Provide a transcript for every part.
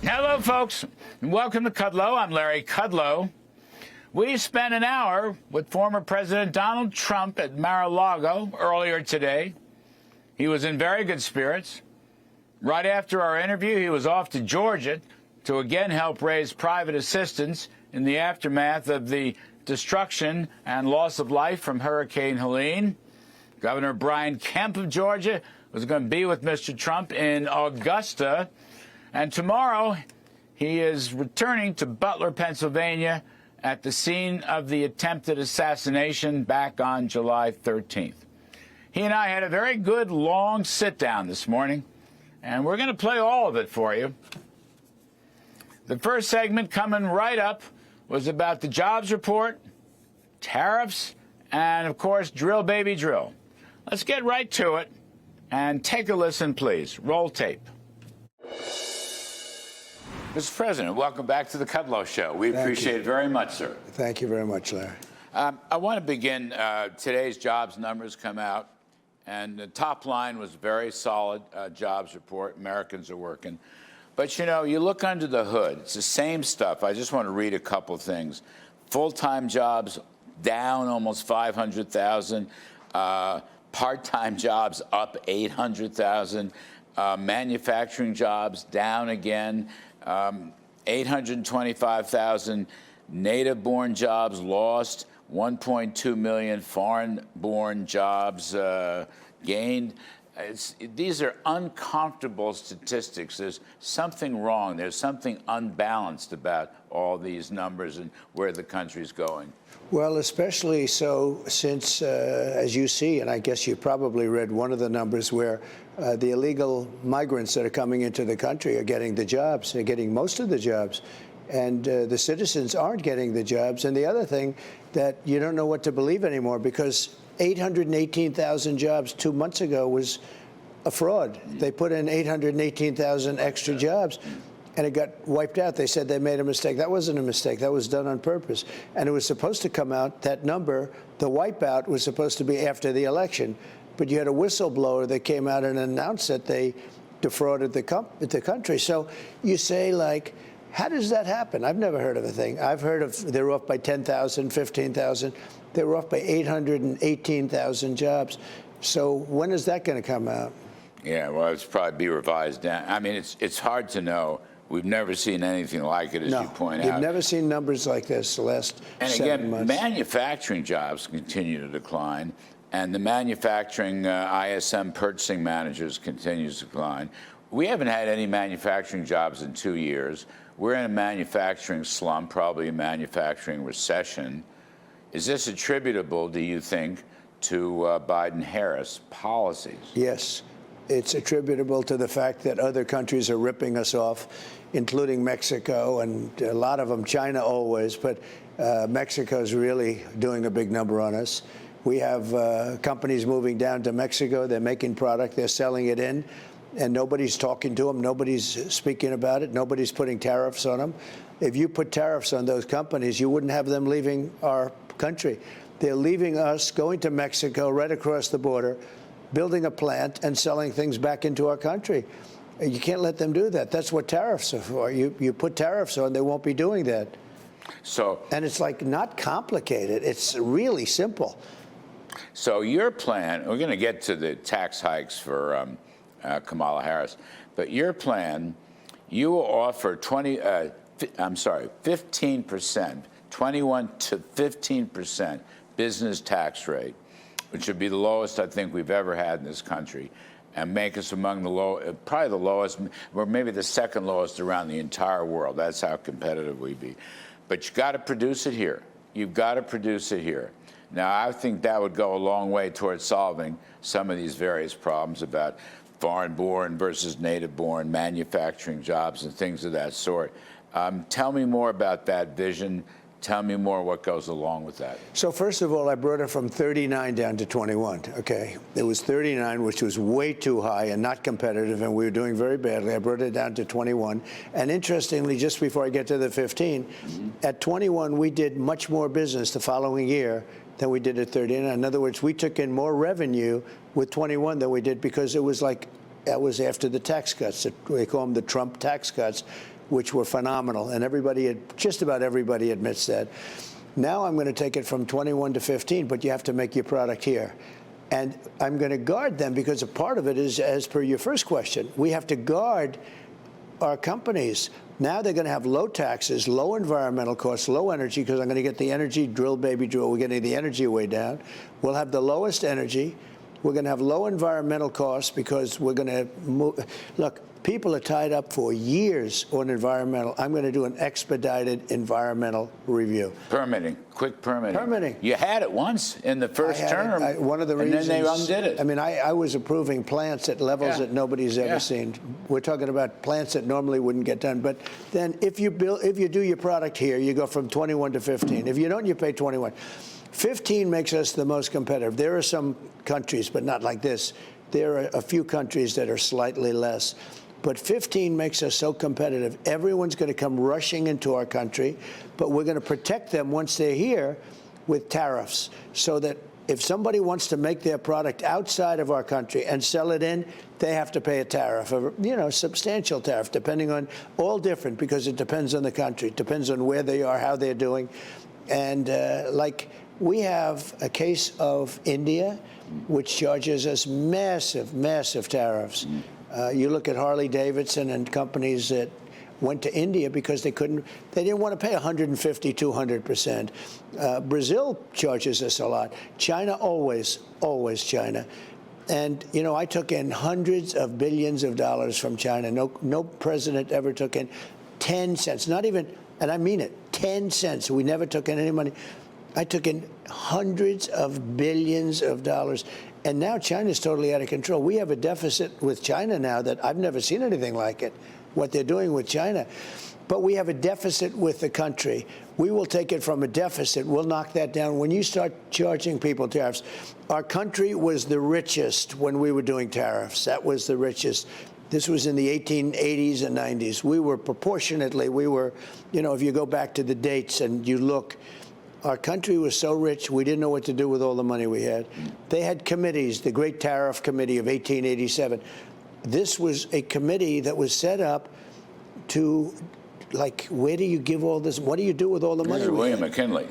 Hello, folks, and welcome to Kudlow. I'm Larry Kudlow. We spent an hour with former President Donald Trump at Mar-a-Lago earlier today. He was in very good spirits. Right after our interview, he was off to Georgia to again help raise private assistance in the aftermath of the destruction and loss of life from Hurricane Helene. Governor Brian Kemp of Georgia was going to be with Mr. Trump in Augusta. And tomorrow, he is returning to Butler, Pennsylvania, at the scene of the attempted assassination back on July 13th. He and I had a very good, long sit-down this morning, and we're going to play all of it for you. The first segment coming right up was about the jobs report, tariffs, and, of course, drill, baby, drill. Let's get right to it, and take a listen, please. Roll tape. Mr. President, welcome back to the Kudlow Show. We appreciate it very much, sir. Thank you very much, Larry. I want to begin. Today's jobs numbers come out, and the top line was very solid jobs report. Americans are working. But, you know, you look under the hood, it's the same stuff. I just want to read a couple things. Full-time jobs down almost 500,000. Part-time jobs up 800,000. Manufacturing jobs down again. 825,000 native-born jobs lost, 1.2 million foreign-born jobs gained. These are uncomfortable statistics. There's something wrong. There's something unbalanced about all these numbers and where the country's going. Well, especially so since, as you see, and I guess you probably read one of the numbers where the illegal migrants that are coming into the country are getting the jobs. They're getting most of the jobs. And the citizens aren't getting the jobs. And the other thing that you don't know what to believe anymore, because 818,000 jobs 2 months ago was a fraud. They put in 818,000 extra jobs, and it got wiped out. They said they made a mistake. That wasn't a mistake. That was done on purpose. And it was supposed to come out, that number, the wipeout was supposed to be after the election. But you had a whistleblower that came out and announced that they defrauded the country. So you say, like, how does that happen? I've never heard of a thing. I've heard of they're off by 10,000, 15,000. They were off by 818,000 jobs. So when is that going to come out? Yeah, well, it's probably be revised down. I mean, it's hard to know. We've never seen anything like it, as you point out. You've never seen numbers like this the last 7 months. And again, manufacturing jobs continue to decline, and the manufacturing ISM purchasing managers continues to decline. We haven't had any manufacturing jobs in 2 years. We're in a manufacturing slump, probably a manufacturing recession. Is this attributable, do you think, to Biden-Harris policies? Yes. It's attributable to the fact that other countries are ripping us off, including Mexico, and a lot of them, China always, but Mexico's really doing a big number on us. We have companies moving down to Mexico. They're making product. They're selling it in. And nobody's talking to them. Nobody's speaking about it. Nobody's putting tariffs on them. If you put tariffs on those companies, you wouldn't have them leaving our country. They're leaving us, going to Mexico, right across the border, building a plant and selling things back into our country. You can't let them do that. That's what tariffs are for. You put tariffs on, they won't be doing that. And it's like not complicated. It's really simple. So your plan, we're going to get to the tax hikes for Kamala Harris, but your plan, you will offer 15%, 21 to 15% business tax rate, which would be the lowest I think we've ever had in this country, and make us among the low, probably the lowest, or maybe the second lowest around the entire world. That's how competitive we'd be. But you got to produce it here. You've got to produce it here. Now, I think that would go a long way towards solving some of these various problems about foreign-born versus native-born, manufacturing jobs and things of that sort. Tell me more about that vision. Tell me more what goes along with that. So first of all, I brought it from 39 down to 21, okay? It was 39, which was way too high and not competitive, and we were doing very badly. I brought it down to 21. And interestingly, just before I get to the 15, at 21, we did much more business the following year than we did at 39. In other words, we took in more revenue with 21 than we did because it was like That was after the tax cuts. They call them the Trump tax cuts, which were phenomenal. And just about everybody admits that. Now I'm going to take it from 21 to 15, but you have to make your product here. And I'm going to guard them because a part of it is, as per your first question, we have to guard our companies. Now they're going to have low taxes, low environmental costs, low energy, because I'm going to get the energy, drill, baby, drill. We're getting the energy way down. We'll have the lowest energy. We're going to have low environmental costs because we're going to move. Look, people are tied up for years on environmental. I'm going to do an expedited environmental review. Permitting, quick permitting. Permitting. You had it once in the first term, one of the reasons, and then they undid it. I mean, I was approving plants at levels that nobody's ever seen. We're talking about plants that normally wouldn't get done. But then if you do your product here, you go from 21 to 15. If you don't, you pay 21. 15 makes us the most competitive. There are some countries, but not like this. There are a few countries that are slightly less. But 15 makes us so competitive. Everyone's going to come rushing into our country, but we're going to protect them once they're here with tariffs, so that if somebody wants to make their product outside of our country and sell it in, they have to pay a tariff, a substantial tariff, depending on, all different, because it depends on the country. It depends on where they are, how they're doing. And like we have a case of India, which charges us massive, massive tariffs. You look at Harley Davidson and companies that went to India because they didn't want to pay 150, 200%. Brazil charges us a lot. China, always China. And, I took in hundreds of billions of dollars from China. No president ever took in 10 cents, not even, and I mean it, 10 cents. We never took in any money. I took in hundreds of billions of dollars. And now China's totally out of control. We have a deficit with China now that I've never seen anything like it, what they're doing with China. But we have a deficit with the country. We will take it from a deficit. We'll knock that down. When you start charging people tariffs, our country was the richest when we were doing tariffs. That was the richest. This was in the 1880s and 90s. We were proportionately, if you go back to the dates and you look, our country was so rich, we didn't know what to do with all the money we had. They had committees, the Great Tariff Committee of 1887. This was a committee that was set up to, where do you give all this? What do you do with all the money? William McKinley.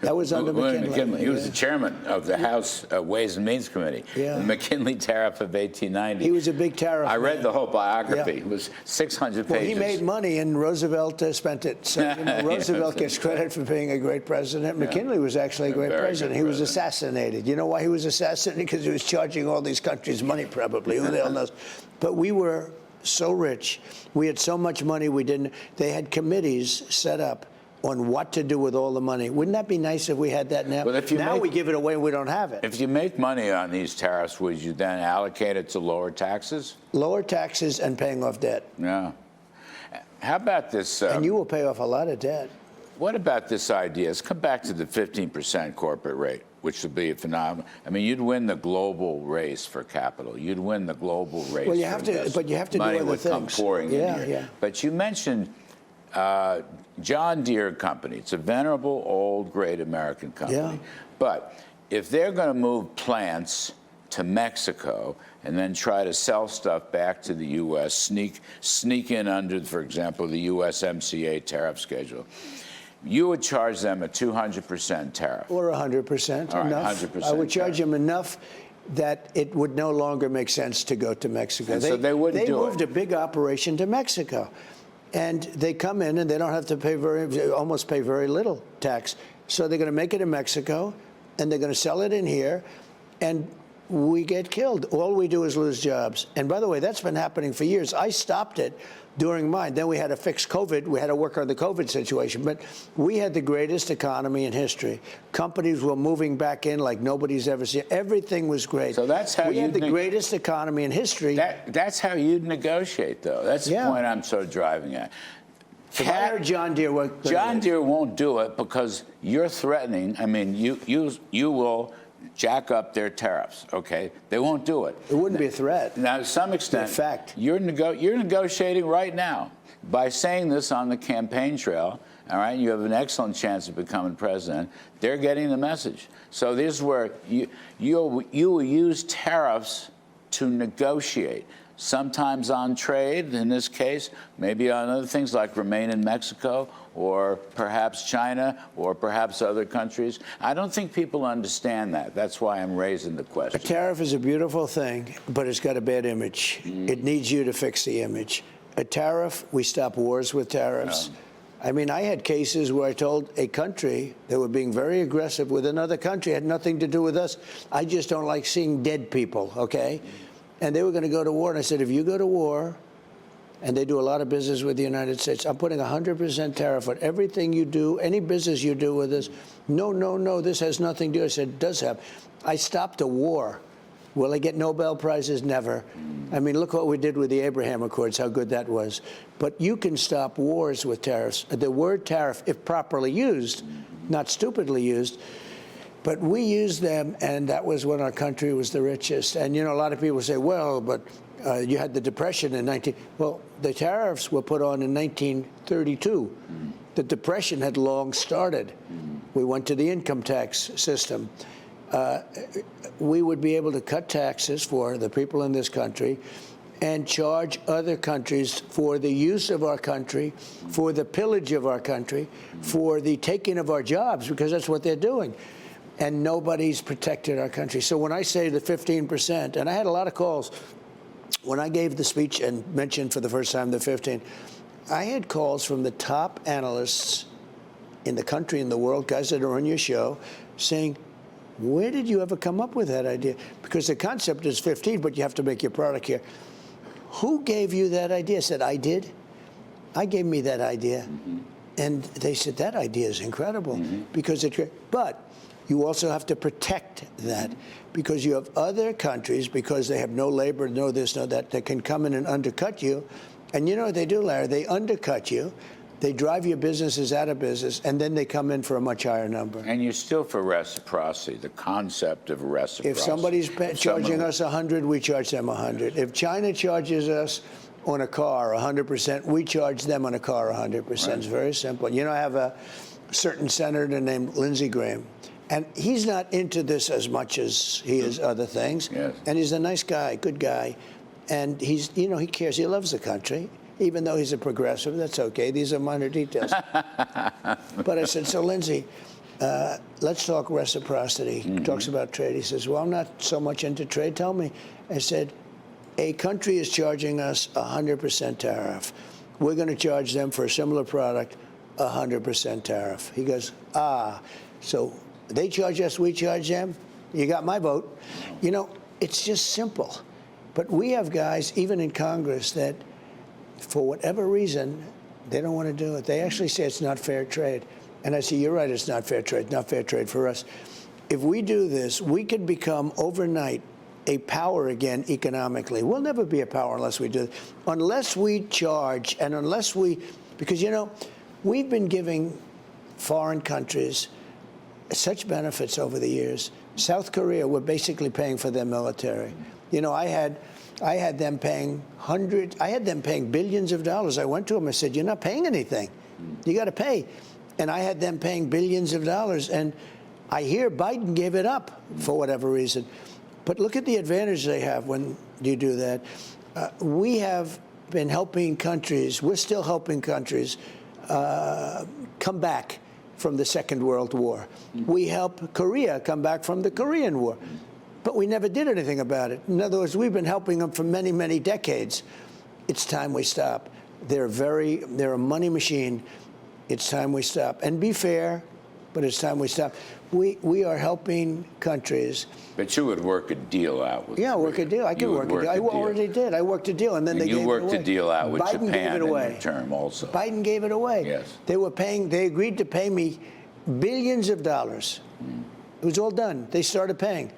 That was under McKinley. He was the chairman of the House Ways and Means Committee. The McKinley Tariff of 1890. He was a big tariff. I read the whole biography. It was 600 pages. Well, he made money, and Roosevelt spent it. So Roosevelt gets credit for being a great president. McKinley was actually a great president. He was assassinated. You know why he was assassinated? Because he was charging all these countries money, probably. Who the hell knows? But we were so rich. We had so much money we didn't. They had committees set up on what to do with all the money. Wouldn't that be nice if we had that now? Now we give it away and we don't have it. If you make money on these tariffs, would you then allocate it to lower taxes? Lower taxes and paying off debt. Yeah. How about this? And you will pay off a lot of debt. What about this idea? Let's come back to the 15% corporate rate, which would be phenomenal. I mean, you'd win the global race for capital. You'd win the global race. Well, you have to, but you have to do other things. Money would come pouring in here. Yeah. But you mentioned John Deere Company. It's a venerable, old, great American company. Yeah. But if they're going to move plants to Mexico and then try to sell stuff back to the U.S., sneak in under, for example, the USMCA tariff schedule, you would charge them a 200% tariff. Or 100%. All right, enough. 100% I would charge them enough that it would no longer make sense to go to Mexico. And so they wouldn't do it. They moved a big operation to Mexico. And they come in and they don't have to pay almost pay very little tax. So they're going to make it in Mexico and they're going to sell it in here. And we get killed. All we do is lose jobs. And by the way, that's been happening for years. I stopped it during mine. Then we had to fix COVID. We had to work on the COVID situation. But we had the greatest economy in history. Companies were moving back in like nobody's ever seen. Everything was great. So that's how we had the greatest economy in history. That's how you'd negotiate, though. That's the point I'm sort of driving at. John Deere, John Deere won't do it because you're threatening. I mean, you will jack up their tariffs, okay? They won't do it. It wouldn't be a threat. Now, to some extent, in fact, you're negotiating right now by saying this on the campaign trail, all right? You have an excellent chance of becoming president. They're getting the message. So this is where you will use tariffs to negotiate. sometimes on trade, in this case, maybe on other things like remain in Mexico or perhaps China or perhaps other countries. I don't think people understand that. That's why I'm raising the question. A tariff is a beautiful thing, but it's got a bad image. It needs you to fix the image. A tariff, we stop wars with tariffs. I mean, I had cases where I told a country they were being very aggressive with another country. It had nothing to do with us. I just don't like seeing dead people, okay? And they were going to go to war. And I said, if you go to war, and they do a lot of business with the United States, I'm putting 100% tariff on everything you do, any business you do with us. No, no, no, this has nothing to do. I said, it does have. I stopped a war. Will I get Nobel Prizes? Never. I mean, look what we did with the Abraham Accords, how good that was. But you can stop wars with tariffs. The word tariff, if properly used, not stupidly used, but we used them, and that was when our country was the richest. And, you know, a lot of people say, well, but you had the Depression in Well, the tariffs were put on in 1932. The Depression had long started. We went to the income tax system. We would be able to cut taxes for the people in this country and charge other countries for the use of our country, for the pillage of our country, for the taking of our jobs, because that's what they're doing. And nobody's protected our country. So when I say the 15%, and I had a lot of calls when I gave the speech and mentioned for the first time the 15, I had calls from the top analysts in the country, in the world, guys that are on your show, saying, where did you ever come up with that idea? Because the concept is 15, but you have to make your product here. Who gave you that idea? I said, I did. I gave me that idea. And they said, that idea is incredible. Because but you also have to protect that, because you have other countries, because they have no labor, no this, no that can come in and undercut you. And you know what they do, Larry? They undercut you. They drive your businesses out of business, and then they come in for a much higher number. And you're still for reciprocity, the concept of reciprocity. If somebody's charging us 100, we charge them 100. If China charges us on a car 100%, we charge them on a car 100%. Right. It's very simple. You know, I have a certain senator named Lindsey Graham, and he's not into this as much as he is other things. Yes. And he's a nice guy, good guy. And he's, you know, he cares. He loves the country. Even though he's a progressive, that's okay. These are minor details. But I said, so Lindsey, let's talk reciprocity. He talks about trade. He says, well, I'm not so much into trade. Tell me. I said, a country is charging us 100% tariff. We're going to charge them for a similar product 100% tariff. He goes, so they charge us, we charge them? You got my vote. You know, it's just simple. But we have guys, even in Congress, that for whatever reason, they don't want to do it. They actually say it's not fair trade. And I say, you're right, it's not fair trade, not fair trade for us. If we do this, we could become overnight a power again economically. We'll never be a power unless we do it. Unless we charge and unless we, because, you know, we've been giving foreign countries such benefits over the years. South Korea, we're basically paying for their military. You know, I had them paying billions of dollars. I went to them, I said, you're not paying anything. You got to pay. And I had them paying billions of dollars. And I hear Biden gave it up for whatever reason. But look at the advantage they have when you do that. We have been helping countries, we're still helping countries come back from the Second World War. We helped Korea come back from the Korean War. But we never did anything about it. In other words, we've been helping them for many, many decades. It's time we stop. They're a money machine. It's time we stop. And be fair, but it's time we stop. We are helping countries. But you would work a deal out with Yeah, Korea. work a deal. I could work a deal. I already did. I worked a deal, and then they gave it away. You worked a deal out with Biden Japan gave it away. in return also. Biden gave it away. Yes. They agreed to pay me billions of dollars. It was all done. They started paying.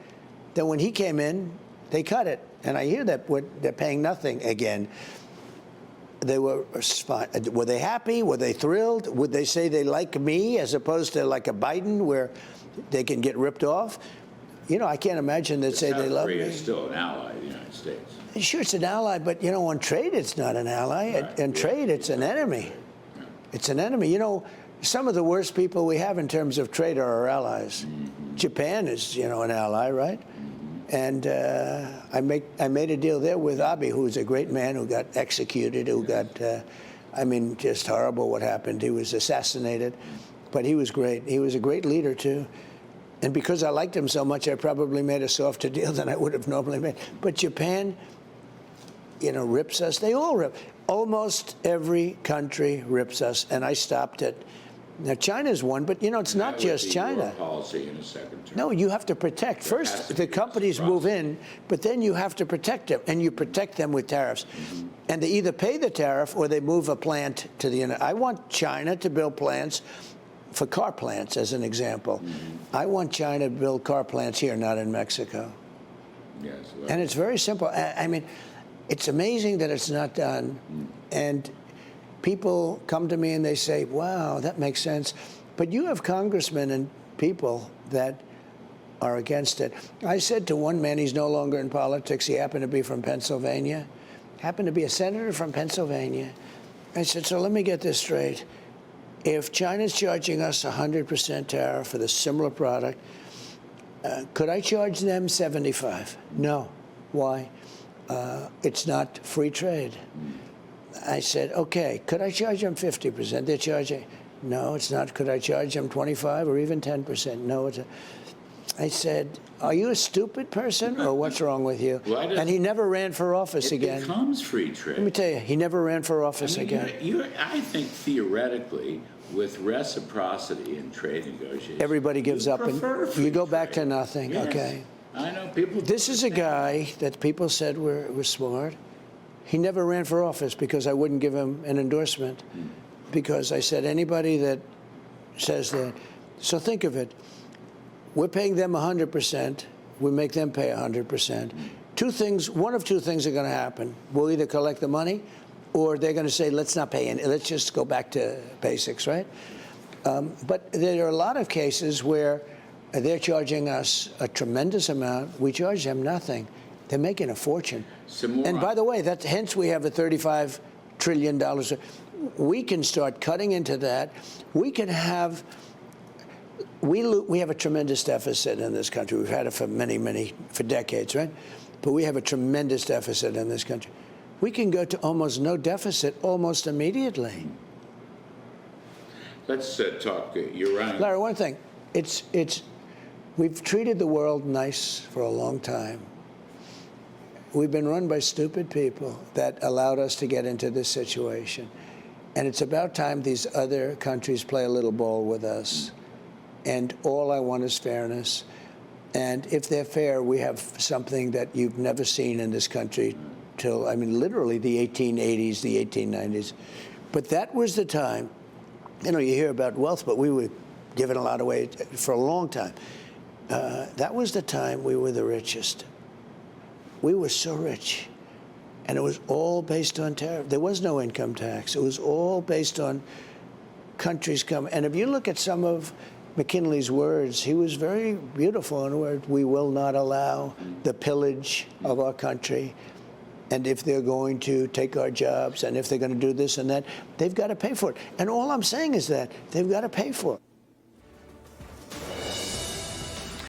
Then when he came in, they cut it. And I hear that they're paying nothing again. They were they happy? Were they thrilled? Would they say they like me as opposed to like a Biden where they can get ripped off? You know, I can't imagine they'd say they love me. South Korea is still an ally of the United States. Sure, it's an ally, but, you know, on trade, it's not an ally. Right. In trade, it's an enemy. Yeah. It's an enemy. You know, some of the worst people we have in terms of trade are our allies. Japan is, you know, an ally, right? And I made a deal there with Abe, who was a great man who got executed, who got, I mean, just horrible what happened. He was assassinated, but he was great. He was a great leader, too. And because I liked him so much, I probably made a softer deal than I would have normally made. But Japan, you know, rips us. They all rip. Almost every country rips us, and I stopped it. Now, China's one, but, you know, it's not just China. Your policy in a second term. No, you have to protect. First, the companies move in, but then you have to protect them, and you protect them with tariffs. And they either pay the tariff or they move a plant to the United. I want China to build plants for car plants, as an example. I want China to build car plants here, not in Mexico. Yes. Well, And it's very simple. I mean, it's amazing that it's not done. And people come to me and they say, wow, that makes sense. But you have congressmen and people that are against it. I said to one man, he's no longer in politics. He happened to be from Pennsylvania, happened to be a senator from Pennsylvania. I said, so let me get this straight. If China's charging us 100% tariff for the similar product, could I charge them 75? No. Why? It's not free trade. I said, okay, could I charge them 50%? They're charging. No, it's not. Could I charge them 25 or even 10%? No, it's. I said, are you a stupid person or what's wrong with you? And he never ran for office again. It becomes free trade. Let me tell you, he never ran for office again. I think theoretically, with reciprocity in trade negotiations, Everybody gives up and you go back to nothing. Yes. Okay. I know people. This is a guy that people said was smart. He never ran for office because I wouldn't give him an endorsement. Because I said, anybody that says that. So think of it. We're paying them 100%. We make them pay 100%. Two things, one of two things are going to happen. We'll either collect the money or they're going to say, let's not pay any. Let's just go back to basics, right? But there are a lot of cases where they're charging us a tremendous amount. We charge them nothing. They're making a fortune. And by the way, hence we have a $35 trillion. We can start cutting into that. We can have. We have a tremendous deficit in this country. We've had it for for decades, right? But we have a tremendous deficit in this country. We can go to almost no deficit almost immediately. Let's talk. You're right. Larry, one thing. We've treated the world nice for a long time. We've been run by stupid people that allowed us to get into this situation. And it's about time these other countries play a little ball with us. And all I want is fairness. And if they're fair, we have something that you've never seen in this country till, I mean, literally the 1880s, the 1890s. But that was the time, you know, you hear about wealth, but we were giving a lot away for a long time. That was the time we were the richest. We were so rich. And it was all based on tariff. There was no income tax. It was all based on countries coming. And if you look at some of McKinley's words, he was very beautiful in the word, we will not allow the pillage of our country. And if they're going to take our jobs, and if they're going to do this and that, they've got to pay for it. And all I'm saying is that they've got to pay for it.